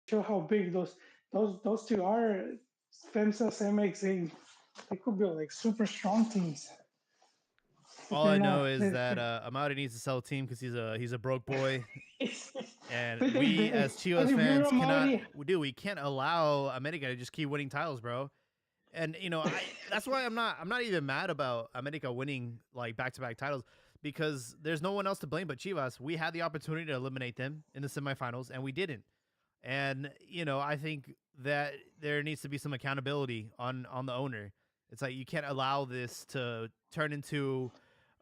show how big those two are. FEMSA, MX, they could be like super strong teams, but All they're I not. know is that Amaury needs to sell a team because he's a broke boy, and we as And Chivas if you're fans a cannot Maori, we can't allow America to just keep winning titles, bro. And I that's why I'm not even mad about America winning like back to back titles because there's no one else to blame but Chivas. We had the opportunity to eliminate them in the semifinals and we didn't. And I think that there needs to be some accountability on the owner. It's like you can't allow this to turn into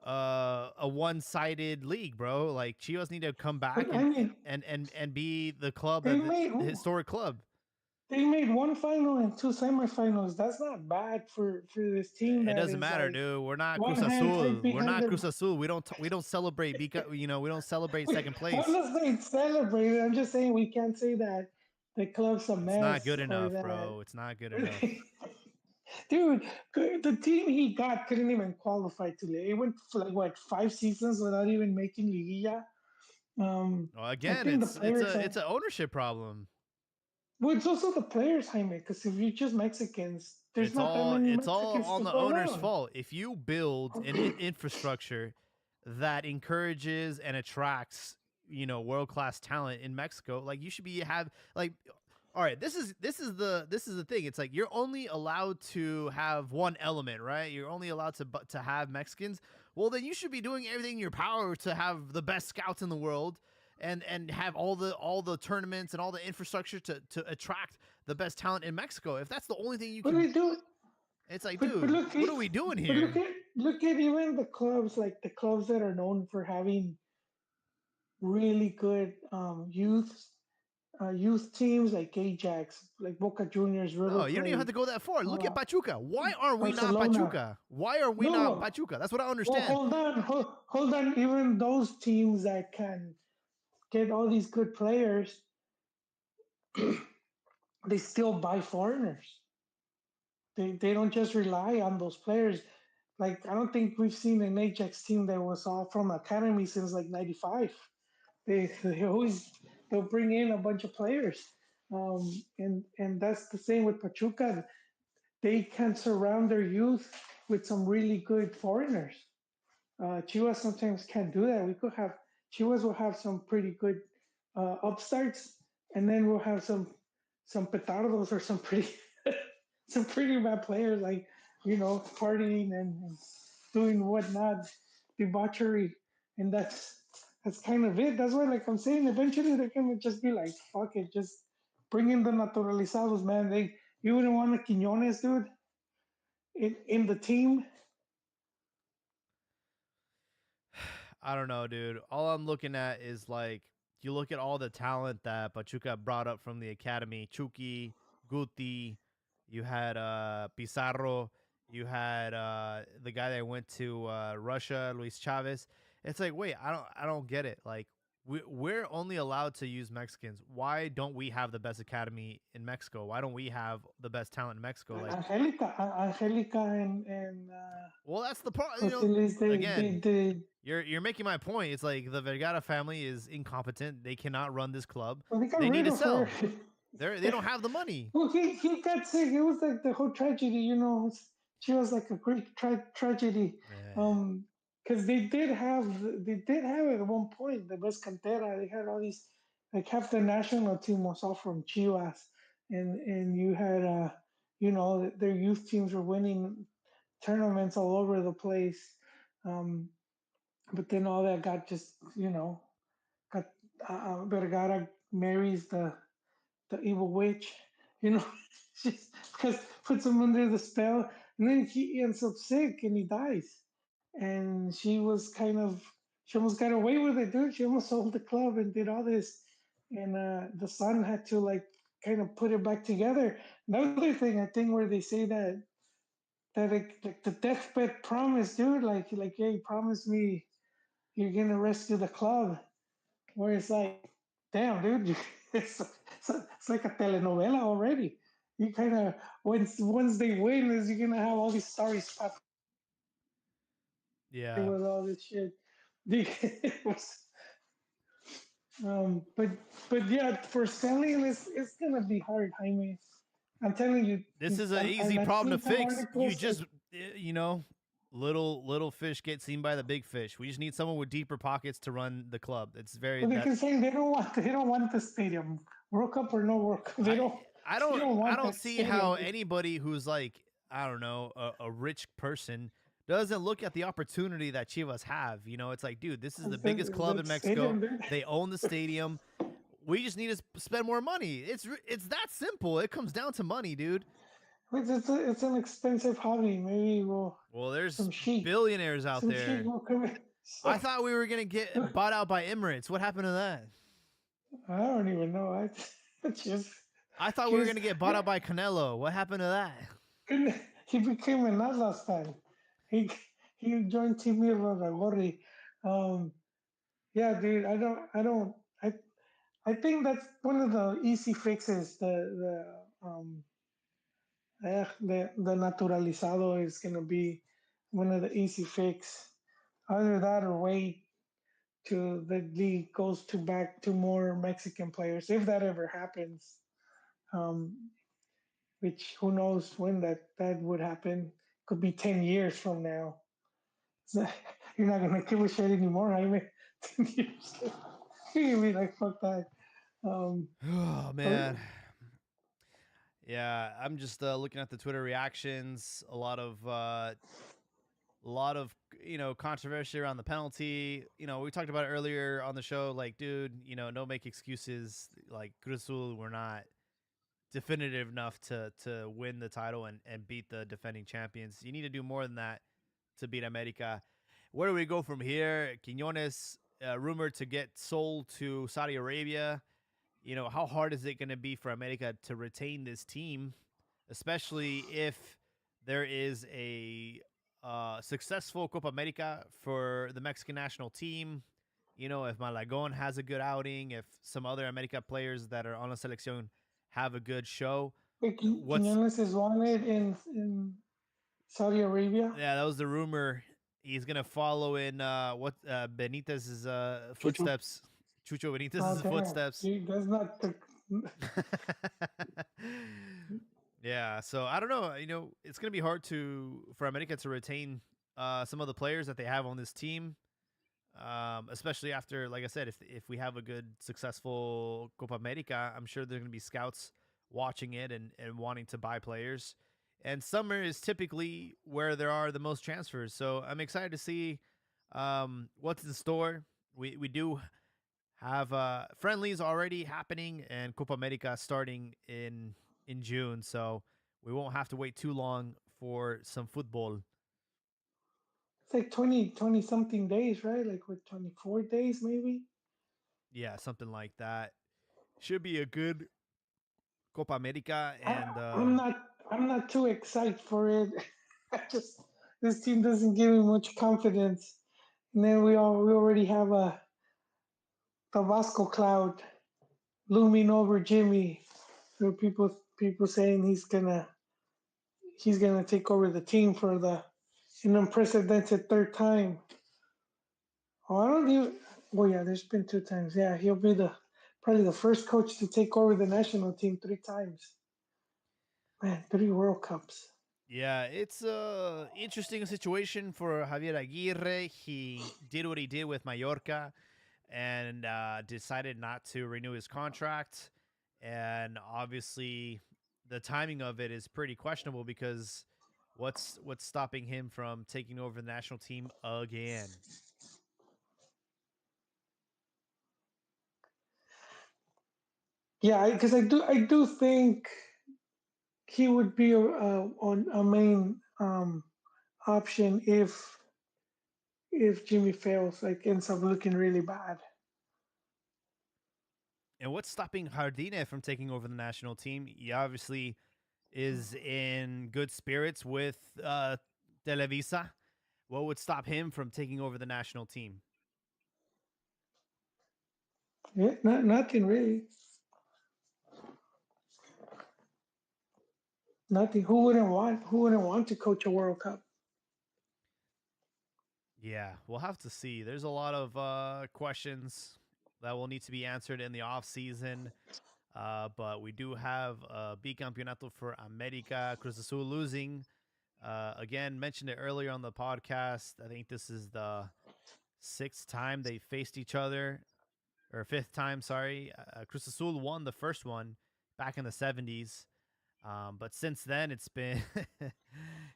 a one-sided league, bro. Like Chivas need to come back but I and mean, and be the club they that made the historic club. they made one final and two semifinals. That's not bad for this team It that doesn't is matter, like dude. We're not one Cruz hand tied Azul. We're behind not their. Cruz Azul. We don't celebrate because we don't celebrate second I'm place. not saying celebrate. I'm just saying we can't say that the club's a It's not mess good or enough, that. bro. It's not good enough. Dude, the team he got couldn't even qualify to league. It went for like what 5 seasons without even making Liguilla. Well, I again, think the it's players a are. it's an ownership problem. Well, it's also the players, Jaime. Because if you're just Mexicans, there's It's not that all many it's all Mexicans on to the go owner's around. fault. If you build an infrastructure that encourages and attracts, world class talent in Mexico, like you should be have like all right, this is the thing. It's like you're only allowed to have one element, right? You're only allowed to have Mexicans. Well, then you should be doing everything in your power to have the best scouts in the world and have all the tournaments and all the infrastructure to attract the best talent in Mexico. If that's the only thing you But can, they do. it's like, But dude, what are we doing look here? at even the clubs like the clubs that are known for having really good youth teams like Ajax, like Boca Juniors, River No, you don't even have to Plate, go that far. Look at uh, Pachuca. Why aren't we not Barcelona. Pachuca? Why are we not No, Pachuca? That's what I well, understand. hold on. Even those teams that can get all these good players, they still buy foreigners. They don't just rely on those players. Like I don't think we've seen an Ajax team that was all from academy since like '95. They always they'll bring in a bunch of players, and that's the same with Pachuca. They can surround their youth with some really good foreigners. Chivas sometimes can't do that. We could have Chivas will have some pretty good upstarts, and then we'll have some petardos or some pretty some pretty bad players like partying and doing whatnot, debauchery, and that's kind of it. That's why, like I'm saying, eventually they're gonna just be like, fuck it, just bring in the naturalizados, man. You wouldn't want a Quinones, dude, in the team. I don't know, dude. All I'm looking at is like you look at all the talent that Pachuca brought up from the academy. Chucky, Guti, you had Pizarro, you had the guy that went to Russia, Luis Chavez. It's like, wait, I don't get it. Like we're only allowed to use Mexicans. Why don't we have the best academy in Mexico? Why don't we have the best talent in Mexico? Like, Angelica, and well, that's the part. Jose Luis, Again, you're making my point. It's like the Vergara family is incompetent. They cannot run this club. well, they got They need rid to of her. sell. They don't have the money. Well, he got sick. It was like the whole tragedy, She was like a great tragedy. Eh, Because they did have at one point the best cantera. They had all these like half the national team was all from Chivas, and you had their youth teams were winning tournaments all over the place. Um, but then all that got just got Vergara marries the evil witch, you know, just because puts him under the spell, and then he ends up sick and he dies. And she almost got away with it, dude. She almost sold the club and did all this, and the son had to like kind of put it back together. Another thing, I think, where they say that like the deathbed promise, dude, like hey, promise me you're gonna rescue the club. Where it's like, damn, dude, it's like a telenovela already. You kind of once they win, is you're gonna have all these stories pop yeah. with all this shit. It was But yeah, for selling, it's gonna be hard, Jaime. I'm telling you, This is an easy and I've problem to seen some fix. You articles like, just, you know, little fish get seen by the big fish. We just need someone with deeper pockets to run the club. It's very well, they that can say they don't want the stadium, World Cup or no World Cup. They I don't I they don't don't I want don't that see how stadium. anybody who's like, I don't know, a rich person doesn't look at the opportunity that Chivas have. You know, it's like, dude, this is the biggest club That in Mexico. stadium there. They own the stadium. We just need to spend more money. It's that simple. It comes down to money, dude. It's an expensive hobby. Maybe we'll Well, there's some sheep. billionaires out Some sheep there. will come in. I thought we were gonna get bought out by Emirates. What happened to that? I don't even know. I just I thought we were just gonna get bought out by Canelo. What happened to that? he became an Atlas fan. He he joined Team Ragori. Um, yeah, dude. I I think that's one of the easy fixes. The naturalizado is gonna be one of the easy fix. Either that or wait to the league goes to back to more Mexican players if that ever happens. Um, which who knows when that would happen? Could be 10 years from now. So, you're not gonna give a shit anymore, I mean, 10 years. You're gonna be like, fuck that. Um, Oh but man. Yeah, I'm just looking at the Twitter reactions. A lot of controversy around the penalty. We talked about it earlier on the show. Like, dude, don't make excuses. Like Cruz Azul, we're not definitive enough to win the title and beat the defending champions. You need to do more than that to beat America. Where do we go from here? Quinones rumored to get sold to Saudi Arabia. How hard is it going to be for America to retain this team, especially if there is a successful Copa America for the Mexican national team? If Malagon has a good outing, if some other America players that are on la selección have a good show, what's Quinones is wanted in Saudi Arabia. yeah, that was the rumor. He's gonna follow in what Benitez's Chuchu. footsteps, Chucho Oh Benitez's damn, footsteps. that's not the. Yeah, so I don't know. It's gonna be hard for America to retain some of the players that they have on this team, especially after, like I said, if we have a good successful Copa America, I'm sure there's gonna be scouts watching it and wanting to buy players. And summer is typically where there are the most transfers, so I'm excited to see what's in store. We do have friendlies already happening and Copa America starting in June, so we won't have to wait too long for some football. It's like 20 something days, right? Like what, 24 days maybe? Yeah, something like that. Should be a good Copa America, I, and I'm not too excited for it. I just this team doesn't give me much confidence. And then we already have a Tabasco cloud looming over Jimmy. There are people saying he's gonna take over the team for the an unprecedented third time. Oh, I don't even. Well, yeah, there's been two times. Yeah, he'll be the probably the first coach to take over the national team 3 times. Man, 3 World Cups. yeah, it's a interesting situation for Javier Aguirre. He did what he did with Mallorca and decided not to renew his contract. And obviously, the timing of it is pretty questionable because what's stopping him from taking over the national team again? Yeah, because I do think he would be on a main option if Jimmy fails, like ends up looking really bad. And what's stopping Jardine from taking over the national team? He obviously is in good spirits with Televisa. What would stop him from taking over the national team? Yeah, nothing really. Nothing. Who wouldn't want to coach a World Cup? Yeah, we'll have to see. There's a lot of questions that will need to be answered in the off season. But we do have a bicampeonato for America. Cruz Azul losing. Again, mentioned it earlier on the podcast. I think this is the sixth time they faced each other, or fifth time, sorry. Cruz Azul won the first one back in the 70s. But since then, it's been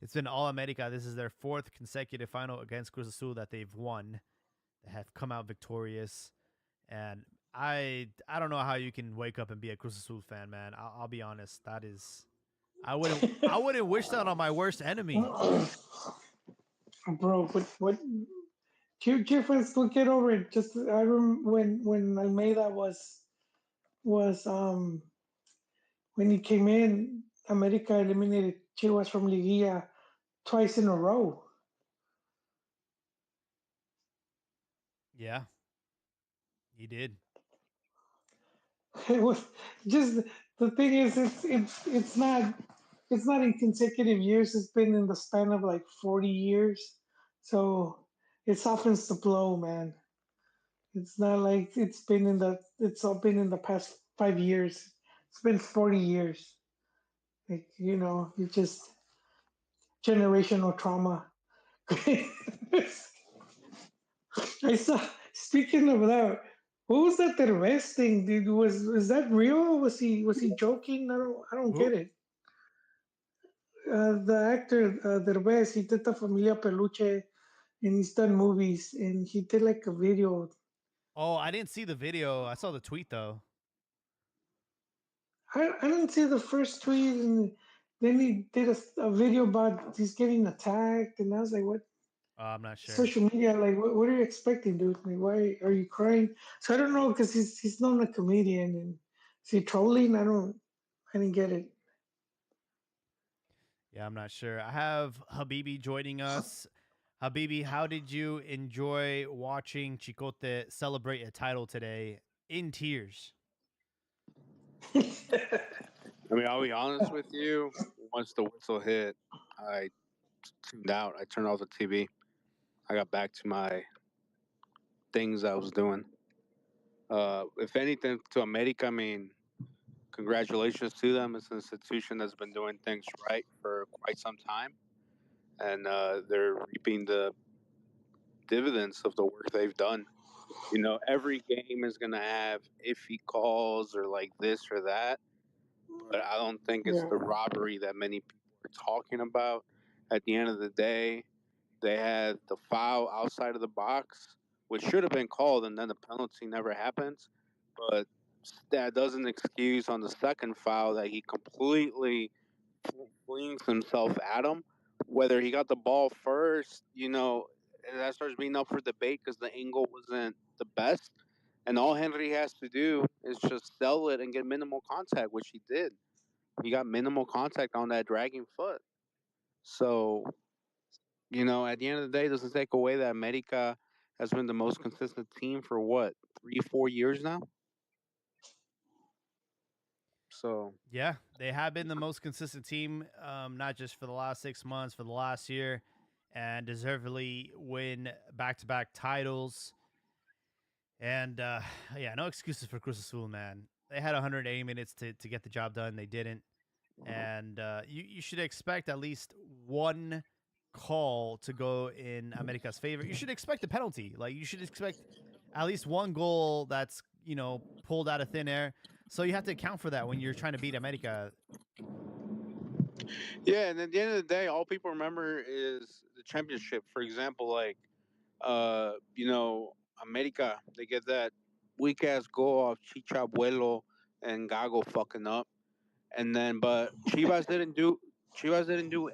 it's been All America. This is their fourth consecutive final against Cruz Azul that they've won. They have come out victorious, and I don't know how you can wake up and be a Cruz Azul fan, man. I'll be honest. That is, I wouldn't wish that on my worst enemy. Bro, what? Cheer fans, don't get over it. Just I remember when Almeida was when he came in, America eliminated Chivas from Liguilla twice in a row. Yeah, he did. It was just the thing is it's not in consecutive years. It's been in the span of like 40 years, so it softens the blow, man. It's not like it's all been in the past 5 years. It's been 40 years. Like you just generational trauma. I saw. Speaking of that, what was that Derbez thing, dude? Was that real? Was he joking? I don't get Who? it. The actor Derbez, he did the Familia Peluche, and he's done movies, and he did like a video. Oh, I didn't see the video. I saw the tweet though. I didn't see the first tweet, and then he did a video about he's getting attacked, and I was like, what? I'm not sure. Social media, like, what are you expecting, dude? Like, why are you crying? So I don't know, because he's not a comedian, and is he trolling? I didn't get it. Yeah, I'm not sure. I have Habibi joining us. Habibi, how did you enjoy watching Chicote celebrate a title today in tears? I mean, I'll be honest with you. Once the whistle hit, I tuned out. I turned off the TV. I got back to my things I was doing. If anything, to America, I mean, congratulations to them. It's an institution that's been doing things right for quite some time, and they're reaping the dividends of the work they've done. You know, every game is going to have iffy calls or like this or that, but I don't think it's Yeah, the robbery that many people are talking about. At the end of the day, they had the foul outside of the box, which should have been called, and then the penalty never happens. But that doesn't excuse on the second foul that he completely flings himself at him. Whether he got the ball first, that starts being up for debate because the angle wasn't the best. And all Henry has to do is just sell it and get minimal contact, which he did. He got minimal contact on that dragging foot. So, at the end of the day, it doesn't take away that America has been the most consistent team for what, 3, 4 years now? So, Yeah, they have been the most consistent team, not just for the last 6 months, for the last year, and deservedly win back to back titles. And yeah, no excuses for Cruz Azul, man. They had 180 minutes to get the job done. They didn't. And you should expect at least one call to go in America's favor. You should expect a penalty. Like, you should expect at least one goal that's, pulled out of thin air. So you have to account for that when you're trying to beat America. yeah, and at the end of the day, all people remember is the championship. For example, like, America, they get that weak ass goal off Chicha Abuelo and Gago fucking up. And then, but Chivas didn't do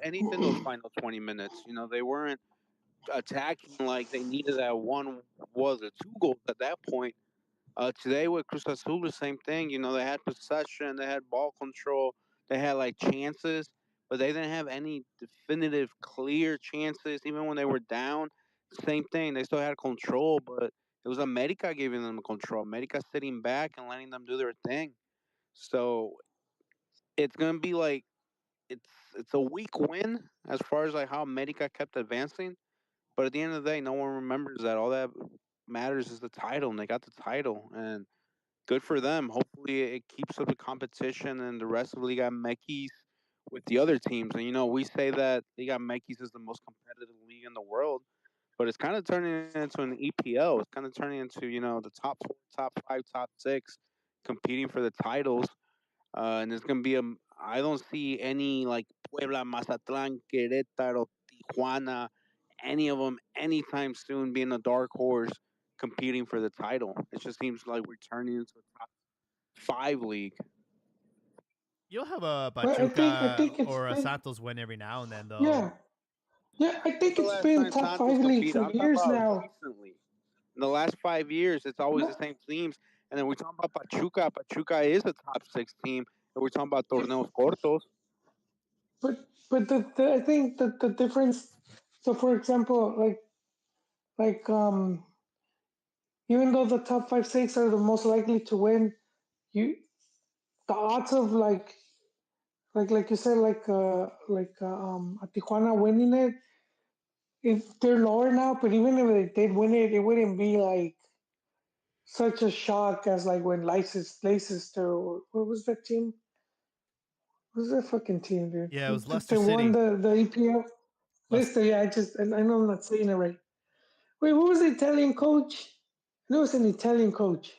anything those final 20 minutes. They weren't attacking like they needed that one, was it, two goals at that point. Today with Cruz Azul, the same thing. They had possession, they had ball control, they had like chances, but they didn't have any definitive, clear chances. Even when they were down, same thing. They still had control, but it was America giving them control. America sitting back and letting them do their thing. So it's gonna be like it's a weak win as far as like how America kept advancing. But at the end of the day, no one remembers that. All that matters is the title, and they got the title, and good for them. Hopefully, it keeps up the competition and the rest of Liga MX with the other teams. And we say that Liga MX is the most competitive league in the world, but it's kind of turning into an EPL. It's kind of turning into the top four, top five, top six competing for the titles. And there's gonna be a. I don't see any like Puebla, Mazatlan, Querétaro, Tijuana, any of them anytime soon being a dark horse competing for the title. It just seems like we're turning into a top five league. You'll have a But I Pachuca think it's or a been Santos win every now and then, though. yeah yeah I When's think the it's last been time top Santos five league competed? for I'm talking years about now. recently. In the last 5 years, it's always the No, same teams. And then we're talking about Pachuca. Pachuca is a top six team. And we're talking about torneos cortos. but I think that the difference. So for example, like even though the top five six are the most likely to win, you the odds of like you said a Tijuana winning it, if they're lower now, but even if they did win it, it wouldn't be like such a shock as like when Leicester, what was that team? What was that fucking team, dude? Yeah, it was Leicester They won City. the EPL. Leicester. Leicester, yeah, I know I'm not saying it right. Wait, what was the Italian coach? I know it was an Italian coach.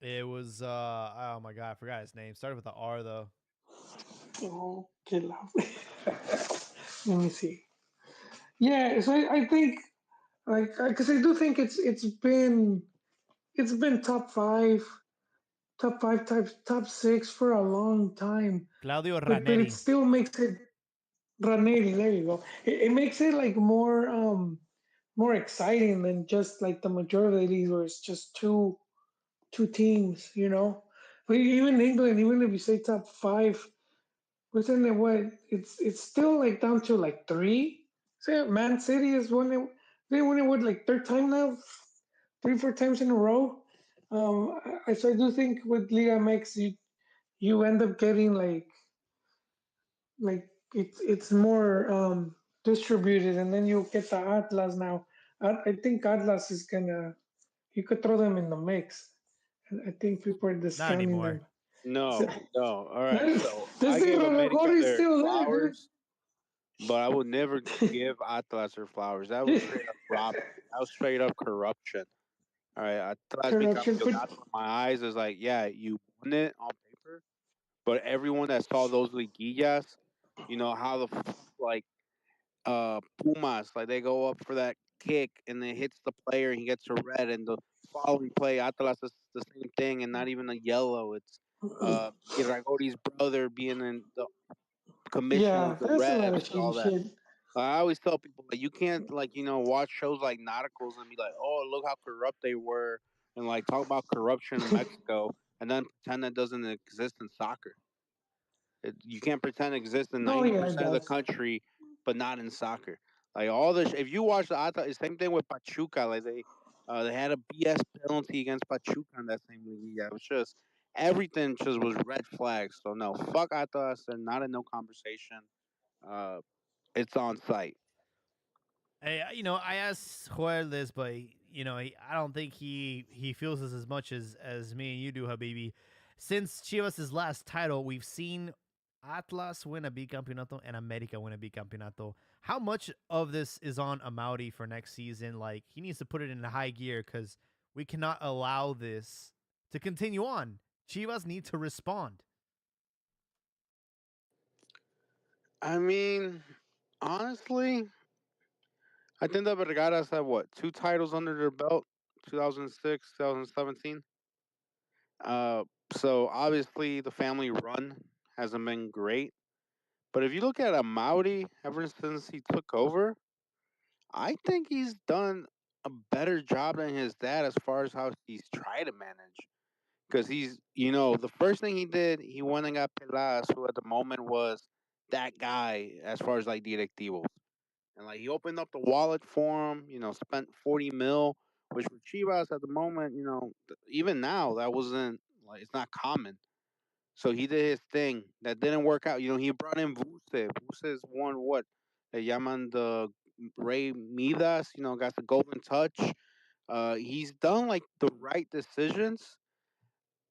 It was oh my god, I forgot his name. Started with the R though. Oh, get loud. Let me see. Yeah, so I think like because I do think it's been top five, top six for a long time, Claudio but it Ranieri. still makes it Raneri. There you go. It makes it like more exciting than just like the majority of the leagues where it's just two teams. But even England, even if you say top five, within the what, it's still like down to like three. Say Man City is winning. They won it what like third time now, three four times in a row. So I do think with Liga MX you end up getting like it's more distributed, and then you get the Atlas now. I think Atlas is gonna you could throw them in the mix, and I think people are Not discounting anymore. them. So, No, no. All right. this So I thing gave America is their still there, flowers, but I would never dude. give Atlas their flowers. That was straight up robbery. That was straight up corruption. All right. Atlas Corruption, but Bicampeonato in my eyes is like, yeah, you won it on paper, but everyone that saw those liguillas, how the fuck, like, Pumas, like they go up for that kick and it hits the player and he gets a red, and the following play Atlas is the same thing and not even a yellow. It's Iragori's brother being in the commission with yeah, the that's a lot of refs, shady all that. shit. I always tell people like you can't like watch shows like Narcos and be like, oh look how corrupt they were, and like talk about corruption in Mexico and then pretend that doesn't exist in soccer. You can't pretend it exists in No, yeah, it 90% of the does. country, but not in soccer. Like all this, if you watch the Ata, same thing with Pachuca. Like they had a BS penalty against Pachuca in that same league. Yeah, it was just everything just was red flags. So no, fuck Atlas. They're not in no conversation. Uh, it's on site. I asked Joel this, but I don't think he feels this as much as me and you do, Habibi. Since Chivas' last title, we've seen Atlas win a bicampeonato and America win a bicampeonato. How much of this is on Amauri for next season? Like he needs to put it in high gear because we cannot allow this to continue on. Chivas need to respond. I mean, honestly, I think the Vergara's have what, two titles under their belt, 2006, 2017. Uh, so obviously the family run hasn't been great. But if you look at Amauri, ever since he took over, I think he's done a better job than his dad as far as how he's tried to manage. Because the first thing he did, he went and got Pelas, who at the moment was that guy as far as like directivos. And like he opened up the wallet for him, spent 40 mil, which for Chivas at the moment, even now, that wasn't like, it's not common. So he did his thing. That didn't work out. He brought in Vuse. Vuse is one what they llaman the Rey Midas. Got the golden touch. He's done like the right decisions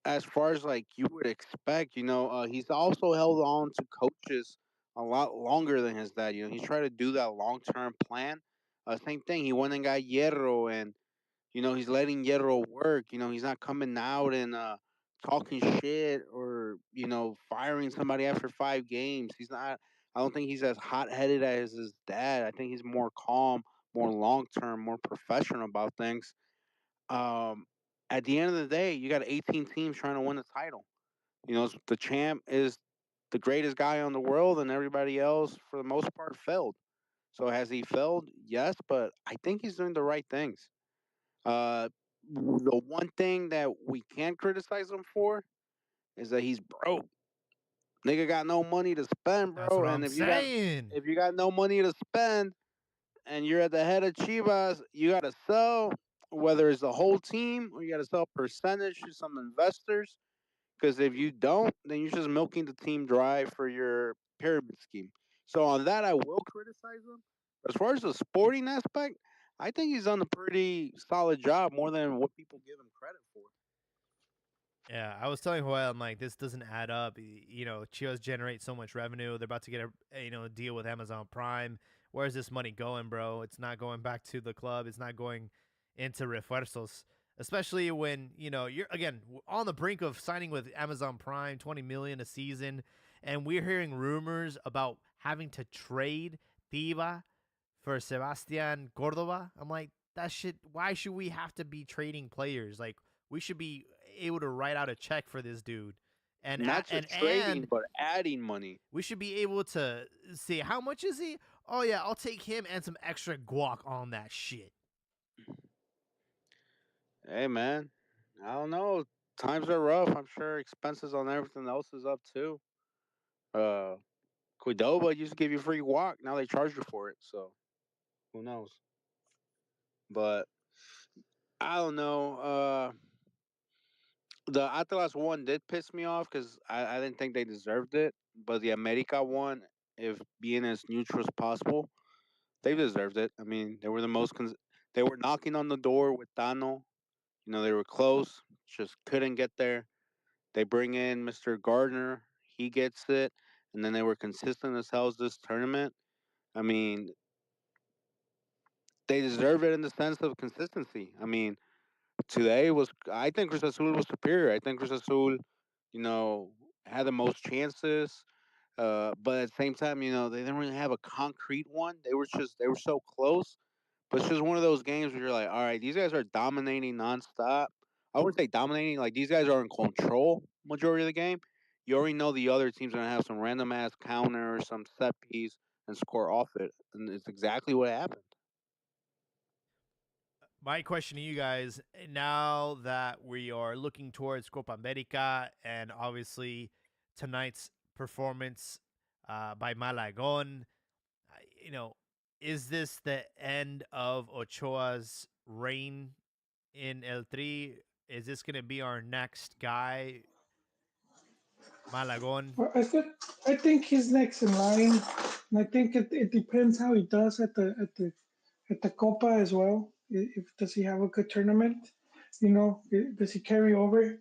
as far as like you would expect. He's also held on to coaches a lot longer than his dad. He's trying to do that long term plan. Same thing. He went and got Hierro, and he's letting Hierro work. He's not coming out and talking shit or firing somebody after 5 games. He's not. I don't think he's as hot headed as his dad. I think he's more calm, more long term, more professional about things. um, at the end of the day, you got 18 teams trying to win the title. The champ is the greatest guy on the world, and everybody else, for the most part, failed. So has he failed? Yes, but I think he's doing the right things. Uh, the one thing that we can criticize him for is that he's broke. Nigga got no money to spend, That's bro. what And I'm saying. if you got no money to spend, and you're at the head of Chivas, you got to sell, whether it's the whole team or you got to sell percentage to some investors. Because if you don't, then you're just milking the team dry for your pyramid scheme. So on that, I will criticize him. As far as the sporting aspect, I think he's done a pretty solid job, more than what people give him credit for. Yeah, I was telling Joel, I'm like, this doesn't add up. Chivas generate so much revenue. They're about to get a deal with Amazon Prime. Where's this money going, bro? It's not going back to the club. It's not going into refuerzos. Especially when you're again on the brink of signing with Amazon Prime, 20 million a season, and we're hearing rumors about having to trade Tiva for Sebastian Cordova. I'm like, that shit. Why should we have to be trading players? Like, we should be able to write out a check for this dude, and Not and just trading, and but adding money. we should be able to see how much is he. Oh yeah, I'll take him and some extra guac on that shit. Hey, man, I don't know. Times are rough. I'm sure expenses on everything else is up too. Uh, Qdoba used to give you free walk. Now they charge you for it. So who knows? But I don't know. The Atlas one did piss me off because I didn't think they deserved it. But the America one, if being as neutral as possible, they deserved it. I mean, they were the most. They were knocking on the door with Tano. They were close, just couldn't get there. They bring in Mr. Gardner. He gets it. And then they were consistent as hell as this tournament. I mean, they deserve it in the sense of consistency. I mean, today was I think Cruz Azul was superior. I think Cruz Azul, you know, had the most chances. But at the same time, they didn't really have a concrete one. They were so close. But it's just one of those games where you're like, all right, these guys are dominating nonstop. I wouldn't say dominating, like these guys are in control majority of the game. You already know the other team's gonna have some random ass counter or some set piece and score off it. And it's exactly what happened. My question to you guys now that we are looking towards Copa America and obviously tonight's performance by Malagon, you know, is this the end of Ochoa's reign in El Tri? Is this going to be our next guy, Malagon? Well, I think he's next in line, and I think it depends how he does at the Copa as well. If does he have a good tournament, does he carry over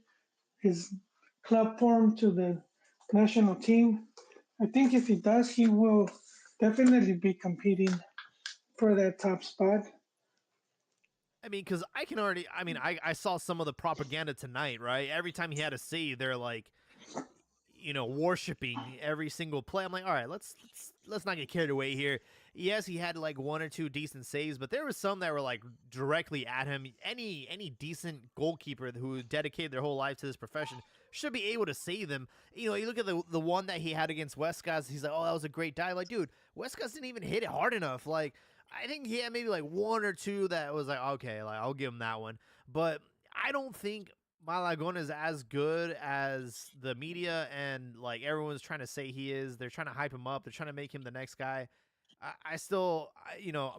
his club form to the national team? I think if he does, he will definitely be competing for that top spot. I mean, because I can already, I saw some of the propaganda tonight, right? Every time he had a save, they're like, worshiping every single play. I'm like, all right, let's not get carried away here. Yes, he had like one or two decent saves, but there was some that were like directly at him. Any decent goalkeeper who dedicated their whole life to this profession should be able to save them. You look at the one that he had against Westcas. He's like, oh, that was a great dive. Like, dude, Westcas didn't even hit it hard enough. Like, I think he had maybe like one or two that was like, okay, like I'll give him that one. But I don't think Malagon is as good as the media and like everyone's trying to say he is. They're trying to hype him up. They're trying to make him the next guy. I still,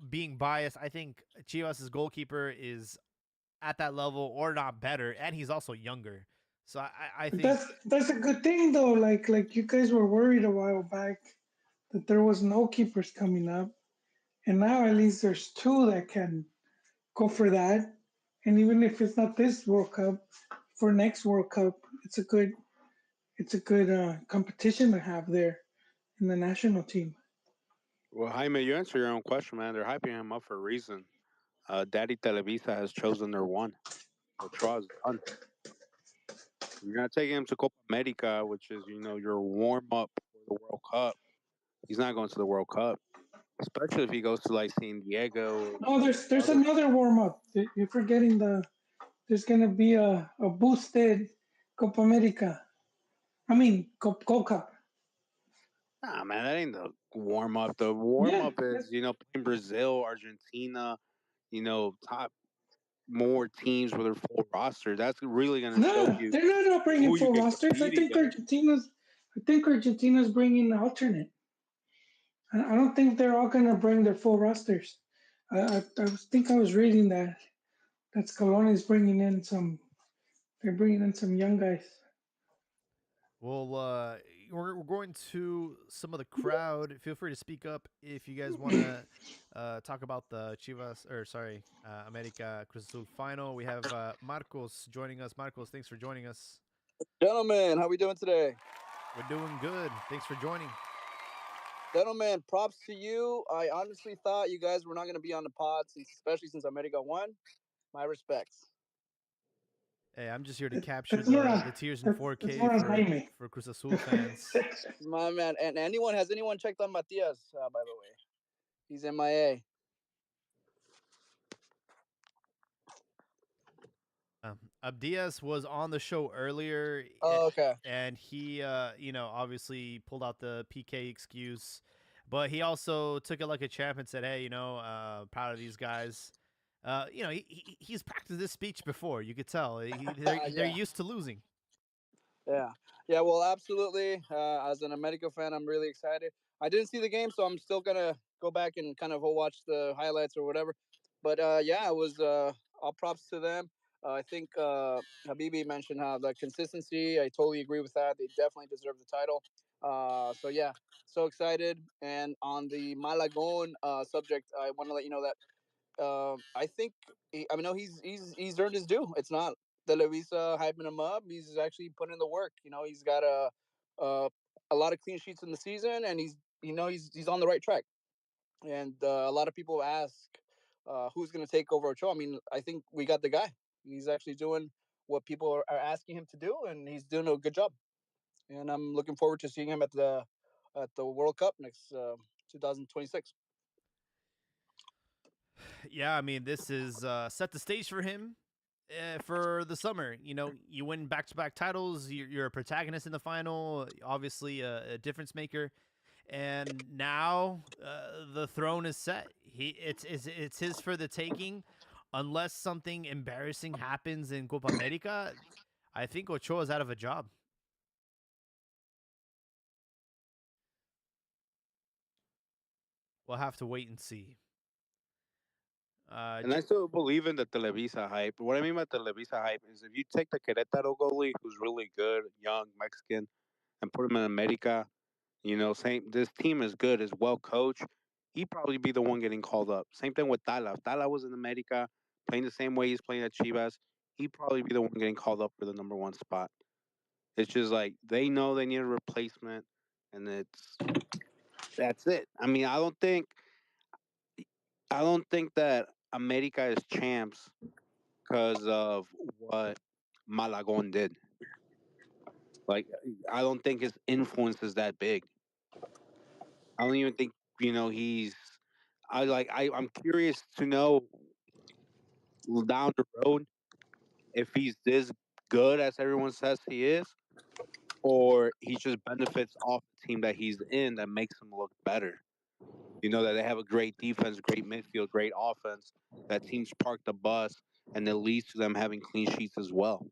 being biased, I think Chivas' goalkeeper is at that level or not better, and he's also younger. So I But think, that's a good thing though. Like you guys were worried a while back that there was no keepers coming up, and now at least there's two that can go for that. And even if it's not this World Cup, for next World Cup, it's a good competition to have there in the national team. Well, Jaime, you answer your own question, man. They're hyping him up for a reason. Daddy Televisa has chosen their one. Ochoa's done. You're gonna take him to Copa America, which is your warm up for the World Cup. He's not going to the World Cup, especially if he goes to like San Diego or Oh, there's other. another warm up. You're forgetting there's gonna be a boosted Copa America. I mean Gold Cup. Nah, man, that ain't the warm up. The warm Yeah, up is playing Brazil, Argentina. Top more teams with their full roster. That's really gonna show no, you they're not bringing who you full can rosters. I compete think against. Argentina's bringing an alternate. I don't think they're all gonna bring their full rosters. I was reading that Scaloni is bringing in some. They're bringing in some young guys. Well, we're going to some of the crowd. Feel free to speak up if you guys want to talk about the Chivas, or sorry, America Cruz Azul final. We have Marcos joining us. Marcos, thanks for joining us. Gentlemen, how we doing today? We're doing good. Thanks for joining. Gentlemen, props to you. I honestly thought you guys were not going to be on the pod, especially since America won. My respects. Hey, I'm just here to capture That's more the tears in that's 4K more on Jaime. for Cruz Azul fans. My man. And has anyone checked on Matias, by the way? He's MIA. Abdias was on the show earlier. Oh, okay. And he, obviously pulled out the PK excuse, but he also took it like a champ and said, "Hey, proud of these guys." He's practiced this speech before. You could tell they're used to losing. Yeah. Yeah, well, absolutely. As an America fan, I'm really excited. I didn't see the game, so I'm still going to go back and kind of watch the highlights or whatever. But yeah, it was all props to them. I think Habibi mentioned how the consistency, I totally agree with that. They definitely deserve the title. So yeah, so excited. And on the Malagon subject, I want to let you know that I think I know he's earned his due. It's not Televisa hyping him up. He's actually putting in the work. He's got uh, a lot of clean sheets in the season, and he's on the right track. And a lot of people ask who's going to take over Ochoa. I mean, I think we got the guy. He's actually doing what people are asking him to do, and he's doing a good job. And I'm looking forward to seeing him at the World Cup next 2026. Yeah, I mean, this is set the stage for him for the summer. You win back-to-back titles. You're a protagonist in the final. Obviously, a difference maker. And now the throne is set. It's his for the taking, unless something embarrassing happens in Copa America. I think Ochoa's out of a job. We'll have to wait and see. And I still believe in the Televisa hype. What I mean by Televisa hype is if you take the Querétaro goalie, who's really good, young Mexican, and put him in America, same. This team is good, is well coached. He'd probably be the one getting called up. Same thing with Tala. If Tala was in America, playing the same way he's playing at Chivas, he'd probably be the one getting called up for the number one spot. It's just like they know they need a replacement, and that's it. I mean, I don't think that America is champs because of what Malagon did. Like, I don't think his influence is that big. I don't even think he's. I'm curious to know down the road if he's this good as everyone says he is, or he just benefits off the team that he's in that makes him look better. That they have a great defense, great midfield, great offense. That teams park the bus, and it leads to them having clean sheets as well.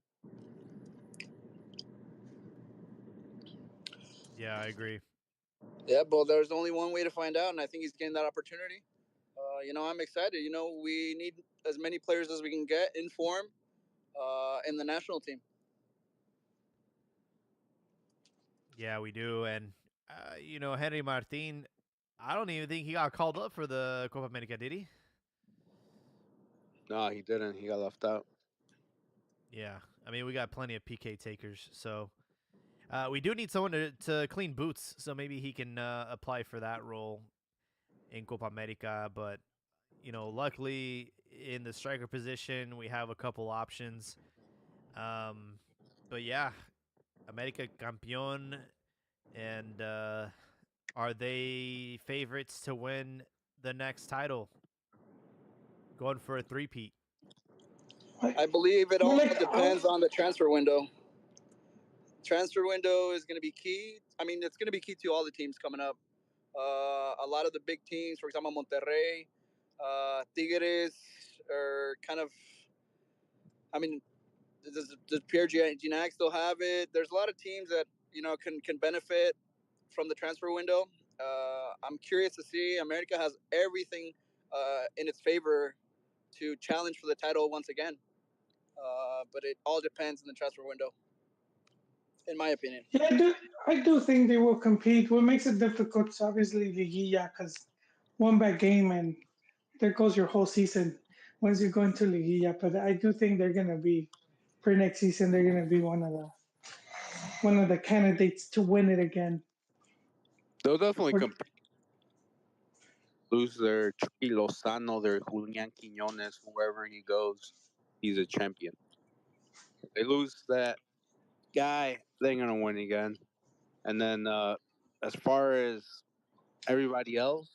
Yeah, I agree. Yeah, but there's only one way to find out, and I think he's getting that opportunity. I'm excited. We need as many players as we can get in form in the national team. Yeah, we do. And, Henry Martin, I don't even think he got called up for the Copa America, did he? No, he didn't. He got left out. Yeah, I mean we got plenty of PK takers, so we do need someone to clean boots. So maybe he can apply for that role in Copa America. But luckily in the striker position we have a couple options. Um, but yeah, America Campeon, and are they favorites to win the next title? Going for a three-peat. Like, I believe it well, all like, depends on the transfer window. Transfer window is going to be key. I mean, it's going to be key to all the teams coming up. A lot of the big teams, for example, Monterrey, Tigres, are kind of. I mean, does Pierre Gignac still have it? There's a lot of teams that can benefit from the transfer window. I'm curious to see. America has everything in its favor to challenge for the title once again. But it all depends on the transfer window, in my opinion. yeah, I do think they will compete. What makes it difficult is obviously Liguilla, because one bad game and there goes your whole season once you go into Liguilla. But I do think they're gonna be for next season. They're gonna be one of the candidates to win it again. They'll definitely Or, lose their Chucky Lozano, their Julian Quinones, whoever he goes, he's a champion. If they lose that guy, they're gonna win again. And then as far as everybody else,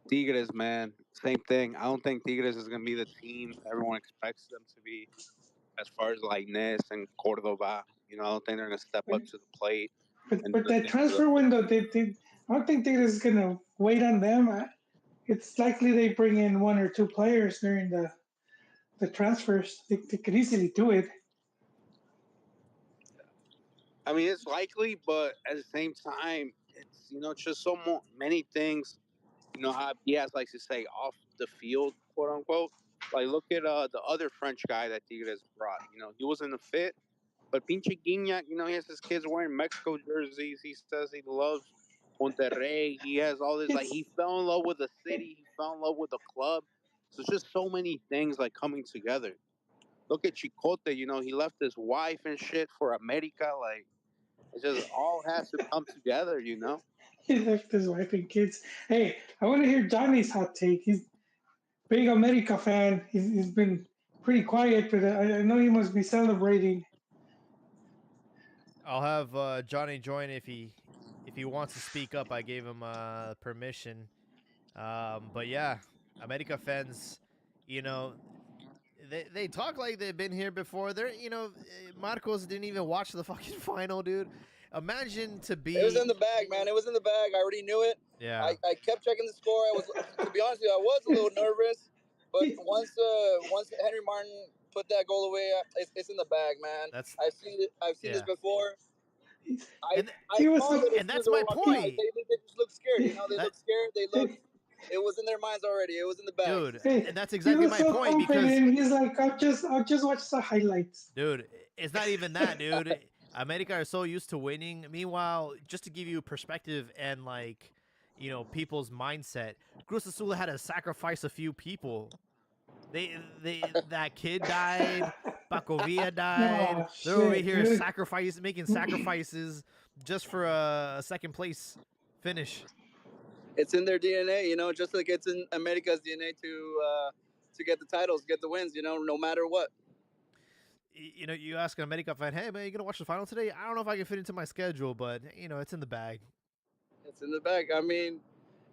Tigres, man, same thing. I don't think Tigres is gonna be the team everyone expects them to be. As far as like Ness and Cordova, I don't think they're gonna step up to the plate but and do but the that things for the transfer club. window, I don't think they're just gonna wait on them. It's likely they bring in one or two players during the transfers. They could easily do it. I mean, it's likely, but at the same time, it's just many things. How Diaz likes to say off the field, quote unquote. Like, look at the other French guy that Tigres brought. He wasn't a fit, but Pinche Guignac, he has his kids wearing Mexico jerseys. He says he loves Monterrey. He has all this, like, he It's fell in love with the city. He fell in love with the club. So it's just so many things, like, coming together. Look at Chicote, he left his wife and shit for America. Like, it just all has to come together. he left his wife and kids. Hey, I want to hear Johnny's hot take. He's big America fan. He's been pretty quiet, but I know he must be celebrating. I'll have Johnny join if he wants to speak up. I gave him permission. But yeah, America fans, you know, they talk like they've been here before. Marcos didn't even watch the fucking final, dude. Imagine to It was be in the bag, man. It was in the bag. I already knew it. yeah. I kept checking the score. I was, to be honest with you, I was a little nervous, but once Henry Martin put that goal away, it's in the bag, man. That's I've seen this yeah. before. I And I He was called it as and soon as that's they my were walking out. point. They just look scared. They he, That look scared. They look. It was in their minds already. It was in the bag. dude, hey, and that's he exactly was my so point because confident. He's like, I'll just watch the highlights. dude, it's not even that, dude. America are so used to winning. Meanwhile, just to give you perspective and like, people's mindset, Cruz Azul had to sacrifice a few people. They that kid died. Paco Villa died. No They're over shit. here making sacrifices just for a second place finish. It's in their DNA, just like it's in America's DNA to get the titles, get the wins, no matter what. You ask an America fan, hey man, you gonna watch the final today? I don't know if I can fit into my schedule, but it's in the bag. It's in the bag. I mean,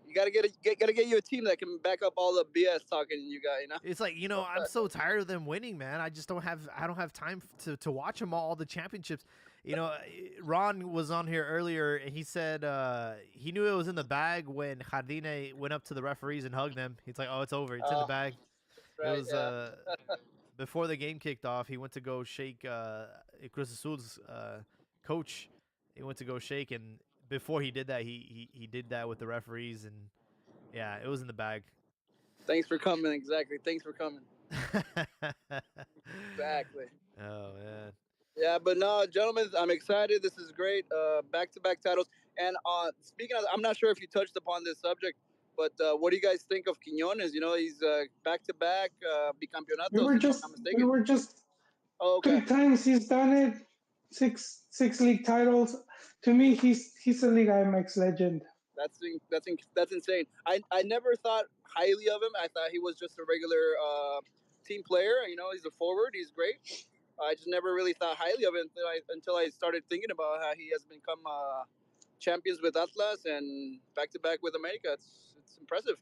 you gotta get you a team that can back up all the BS talking you got. It's like I'm so tired of them winning, man. I don't have time to watch them all the championships. Ron was on here earlier and he said he knew it was in the bag when Jardine went up to the referees and hugged them. He's like, oh, it's over, it's in the bag. It Right? was Yeah. before the game kicked off. He went to go shake Cruz Azul's coach. He went to go shake, and before he did that, he did that with the referees, and yeah, it was in the bag. Thanks for coming. Exactly. Thanks for coming. Exactly. Oh man. Yeah, but no, gentlemen, I'm excited. This is great. Back-to-back titles. And speaking of, I'm not sure if you touched upon this subject, But what do you guys think of Quiñones? He's back to back bicampeonatos, if I'm not We mistaken. were just Oh, okay. three times he's done it. Six league titles. To me, he's a Liga MX legend. That's insane. I never thought highly of him. I thought he was just a regular team player. He's a forward. He's great. I just never really thought highly of him until I started thinking about how he has become champions with Atlas and back to back with America. It's impressive.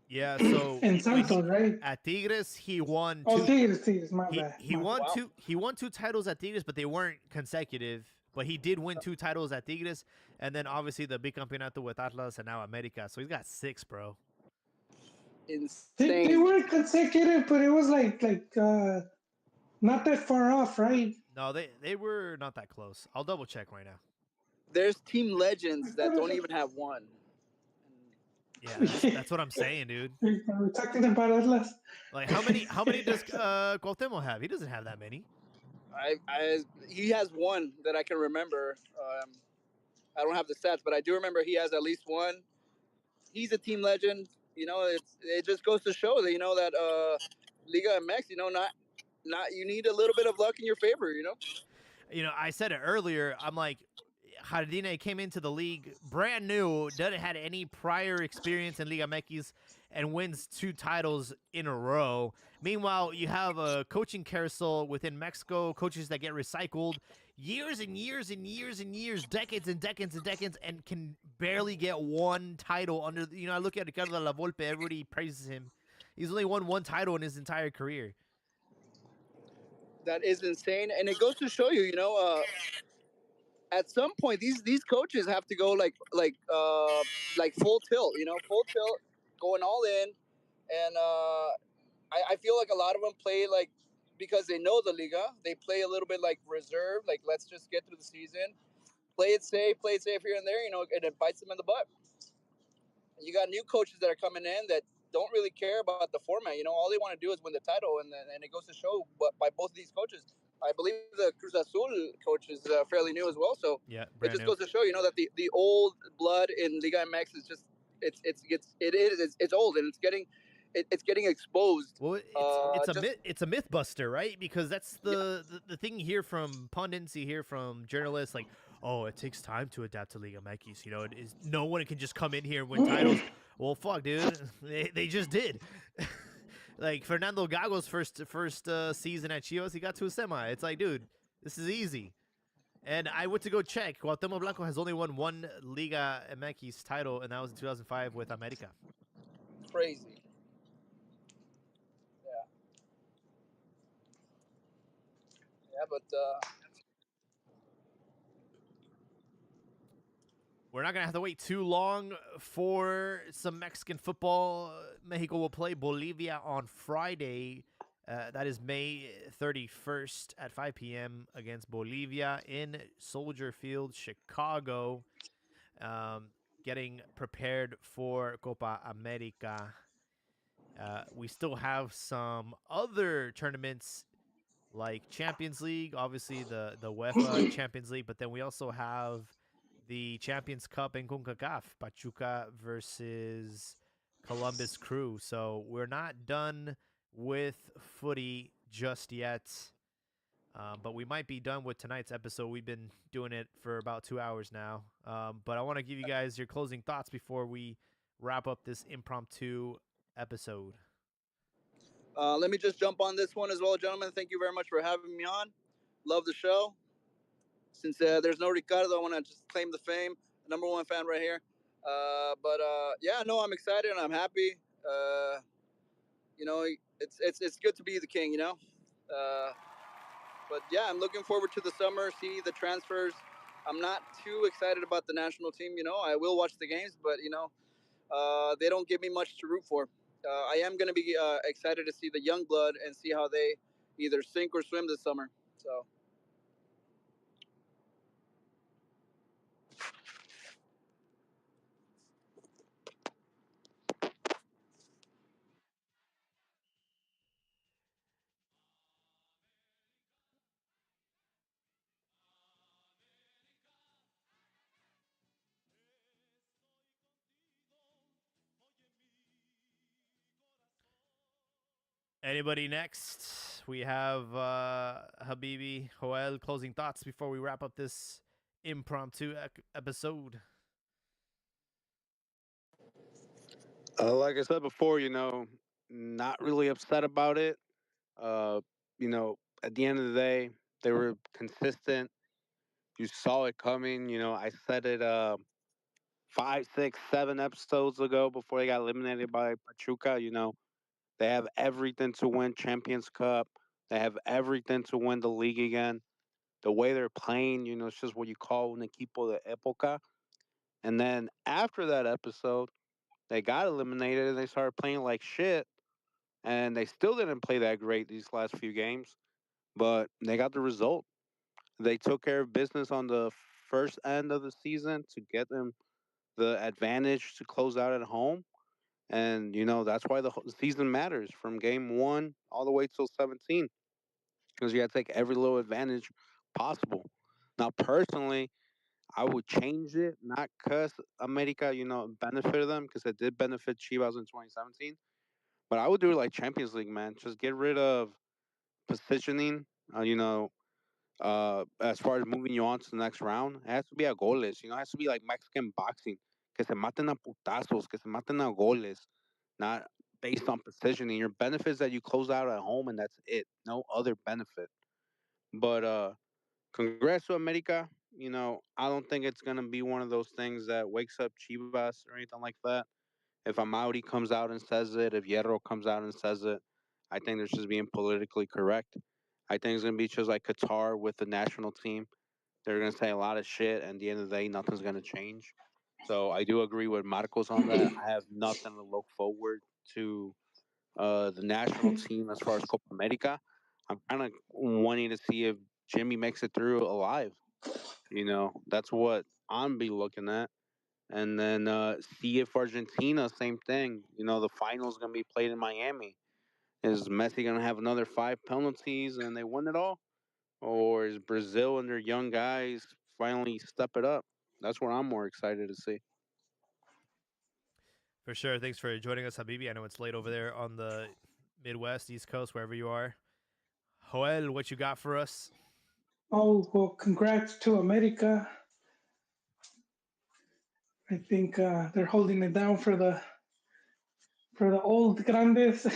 Yeah, so And when Santos, right? at Tigres he won Oh, two. Tigres, my He bad, he my won bad. Wow. two. He won two titles at Tigres, but they weren't consecutive. But he did win two titles at Tigres, and then obviously the bicampeonato with Atlas and now America. So he's got six, bro. They Insane. were consecutive, but it was not that far off, right? No, they were not that close. I'll double check right now. There's team I legends that thought don't even have one. Yeah, that's what I'm saying, dude. We're talking about Atlas. Like how many does Cuauhtemoc have? He doesn't have that many. He has one that I can remember. I don't have the stats, but I do remember he has at least one. He's a team legend. It just goes to show that that Liga MX. Not you need a little bit of luck in your favor. I said it earlier. I'm like, Jardine came into the league brand new, doesn't had any prior experience in Liga MX, and wins two titles in a row. Meanwhile, you have a coaching carousel within Mexico, coaches that get recycled years and years and years and years, decades and decades and decades, and can barely get one title under. I look at Ricardo La Volpe. Everybody praises him. He's only won one title in his entire career. That is insane, and it goes to show you. At some point, these coaches have to go like full tilt. Full tilt, going all in, and I feel like a lot of them play like because they know the Liga. They play a little bit like reserve, like let's just get through the season, play it safe here and there, and it bites them in the butt. You got new coaches that are coming in that don't really care about the format. All they want to do is win the title, and it goes to show by both of these coaches. I believe the Cruz Azul coach is fairly new as well, so Yeah, it brand just new. goes to show, that the old blood in Liga MX is just it's old and it's getting exposed. Well, it's a Just myth. It's a myth buster, right? Because that's yeah, the thing you hear from pundits, you hear from journalists, like, oh, it takes time to adapt to Liga MX. It is no one can just come in here and win titles. Well, fuck, dude, they just did. Like Fernando Gago's first season at Chivas, he got to a semi. It's like, dude, this is easy. And I went to go check. Cuauhtemoc Blanco has only won one Liga MX title, and that was in 2005 with America. crazy. Yeah, yeah, but We're not going to have to wait too long for some Mexican football. Mexico will play Bolivia on Friday. That is May 31st at 5 p.m. against Bolivia in Soldier Field, Chicago. Getting prepared for Copa America. We still have some other tournaments like Champions League, obviously the UEFA Champions League, but then we also have the Champions Cup in CONCACAF, Pachuca versus Columbus Crew. So we're not done with footy just yet, but we might be done with tonight's episode. We've been doing it for about 2 hours now, but I want to give you guys your closing thoughts before we wrap up this impromptu episode. let me just jump on this one as well, gentlemen. Thank you very much for having me on. Love the show. Since there's no Ricardo, I want to just claim the fame. Number one fan right here. But yeah, no, I'm excited and I'm happy. You know, it's good to be the king. Uh, but yeah, I'm looking forward to the summer. See the transfers. I'm not too excited about the national team. I will watch the games, but they don't give me much to root for. I am going to be excited to see the young blood and see how they either sink or swim this summer. So. Anybody next? We have Habibi, Joel, closing thoughts before we wrap up this impromptu episode. Like I said before, not really upset about it. Uh, at the end of the day, they were consistent. You saw it coming. I said it five, six, 7 episodes ago before they got eliminated by Pachuca. They have everything to win Champions Cup. They have everything to win the league again. The way they're playing, it's just what you call un equipo de época. And then after that episode, they got eliminated and they started playing like shit. And they still didn't play that great these last few games, but they got the result. They took care of business on the first end of the season to get them the advantage to close out at home. And, that's why the season matters from game one all the way till 17, because you got to take every little advantage possible. Now, personally, I would change it, not because America, benefited them, because it did benefit Chivas in 2017. But I would do it like Champions League, man. Just get rid of positioning, as far as moving you on to the next round. It has to be a goles. It has to be like Mexican boxing. Que se maten a putazos, que se maten a goles. Not based on positioning. Your benefits that you close out at home and that's it. No other benefit. But congrats to America. I don't think it's gonna be one of those things that wakes up Chivas or anything like that. If Amauri comes out and says it, if Hierro comes out and says it, I think they're just being politically correct. I think it's gonna be just like Qatar with the national team. They're gonna say a lot of shit, and at the end of the day, nothing's gonna change. So I do agree with Marcos on that. I have nothing to look forward to the national team as far as Copa America. I'm kind of wanting to see if Jimmy makes it through alive. That's what I'm be looking at. And then see if Argentina, same thing. The final's gonna be played in Miami. Is Messi gonna have another 5 penalties and they win it all, or is Brazil and their young guys finally step it up? That's what I'm more excited to see. For sure. Thanks for joining us, Habibi. I know it's late over there on the Midwest, East Coast, wherever you are. Joel, what you got for us? Oh, well, congrats to America. I think they're holding it down for the old grandes.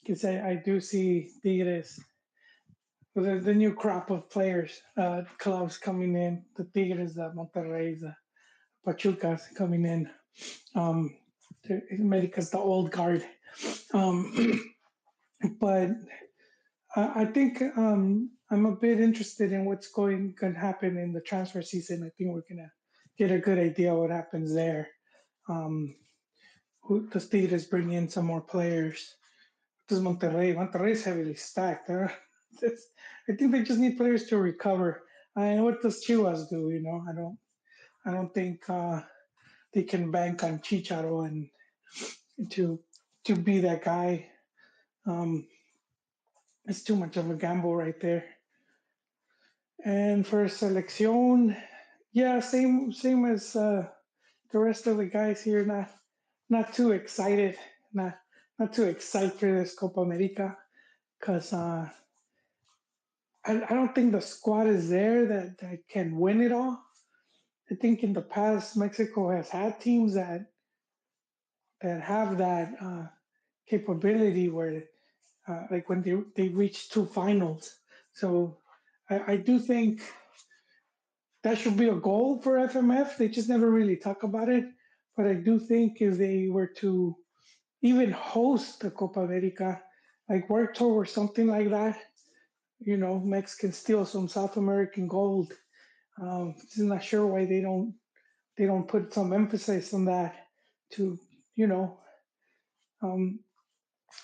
Because I do see Tigres, the new crop of players, clubs coming in. The Tigres, the Monterrey, the Pachucas coming in. Um, America's the old guard. Um, but I think I'm a bit interested in what's going to happen in the transfer season. I think we're gonna get a good idea what happens there. Um, the Tigres bring in some more players. Does Monterrey? Monterrey's heavily stacked. I think they just need players to recover. And what does Chivas do? I don't think they can bank on Chicharo and to to be that guy. Um, it's too much of a gamble right there. And for selección, yeah, same as the rest of the guys here. Not too excited. Not not too excited for this Copa America because I don't think the squad is there that can win it all. I think in the past Mexico has had teams that have that capability where like when they reach two finals. So I do think that should be a goal for FMF. They just never really talk about it. But I do think if they were to even host the Copa America, like work towards something like that, Mex can steal some South American gold. Just not sure why they don't put some emphasis on that to, you know, um,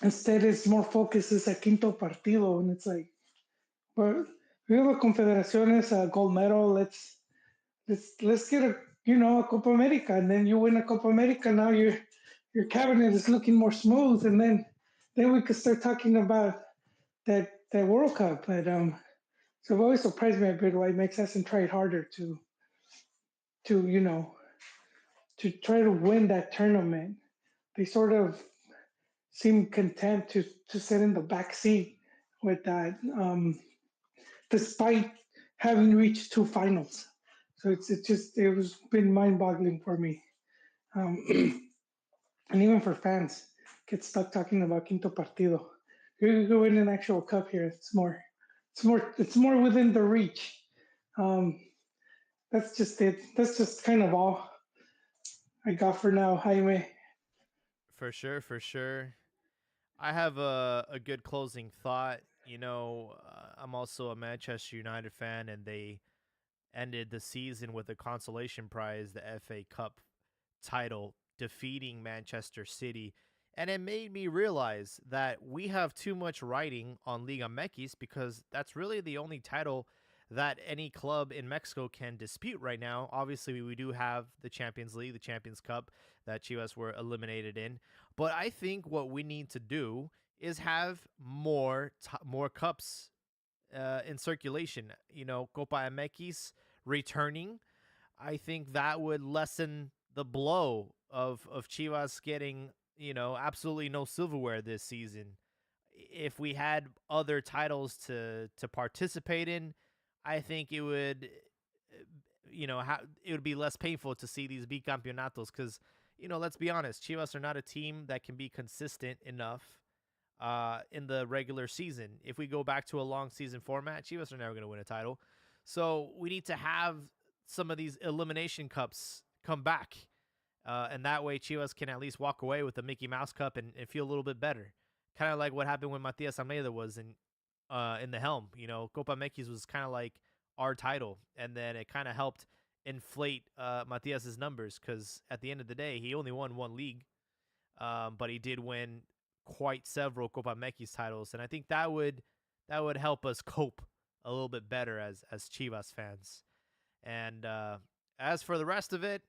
instead it's more focus is a quinto partido, and it's like, but we have a Confederaciones a gold medal. Let's get a Copa America, and then you win a Copa America. Now your cabinet is looking more smooth, and then we could start talking about that World Cup. But so it always surprised me a bit why Mex hasn't tried harder to to try to win that tournament. They sort of seemed content to sit in the back seat with that, despite having reached two finals. So it was been mind boggling for me, and even for fans, get stuck talking about Quinto Partido. You go win an actual cup here. It's more within the reach. Um, that's just it. That's just kind of all I got for now, Jaime. For sure, for sure. I have a good closing thought. I'm also a Manchester United fan, and they ended the season with a consolation prize, the FA Cup title, defeating Manchester City. And it made me realize that we have too much writing on Liga MX because that's really the only title that any club in Mexico can dispute right now. Obviously, we do have the Champions League, the Champions Cup that Chivas were eliminated in. But I think what we need to do is have more cups in circulation. Copa MX returning. I think that would lessen the blow of Chivas getting absolutely no silverware this season. If we had other titles to participate in, I think it would it would be less painful to see these bicampeonatos because let's be honest, Chivas are not a team that can be consistent enough in the regular season. If we go back to a long season format, Chivas are never going to win a title. So we need to have some of these elimination cups come back. And that way Chivas can at least walk away with the Mickey Mouse Cup and feel a little bit better. Kind of like what happened when Matias Almeida was in the helm. Copa MX was kind of like our title. And then it kind of helped inflate Matias's numbers because at the end of the day, he only won one league. But he did win quite several Copa MX titles. And I think that would help us cope a little bit better as Chivas fans. And as for the rest of it,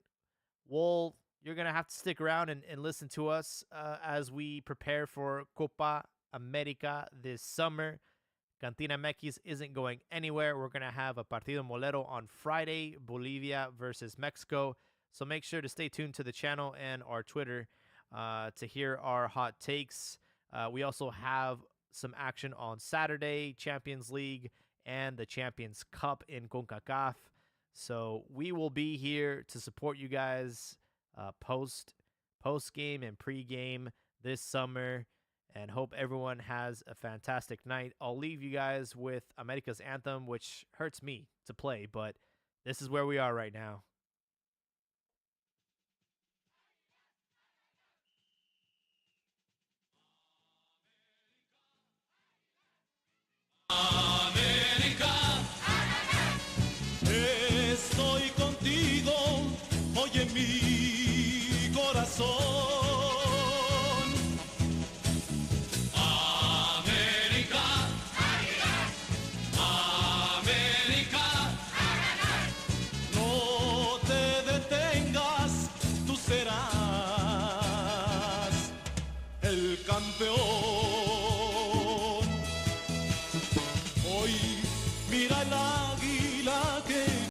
you're going to have to stick around and listen to us as we prepare for Copa America this summer. Cantina MX isn't going anywhere. We're going to have a Partido Molero on Friday, Bolivia versus Mexico. So make sure to stay tuned to the channel and our Twitter to hear our hot takes. We also have some action on Saturday, Champions League and the Champions Cup in CONCACAF. So we will be here to support you guys post game and pre-game this summer, and hope everyone has a fantastic night. I'll leave you guys with America's anthem, which hurts me to play, but this is where we are right now. Estoy contigo, oye mi corazón. América, América, no te detengas, tú serás el campeón.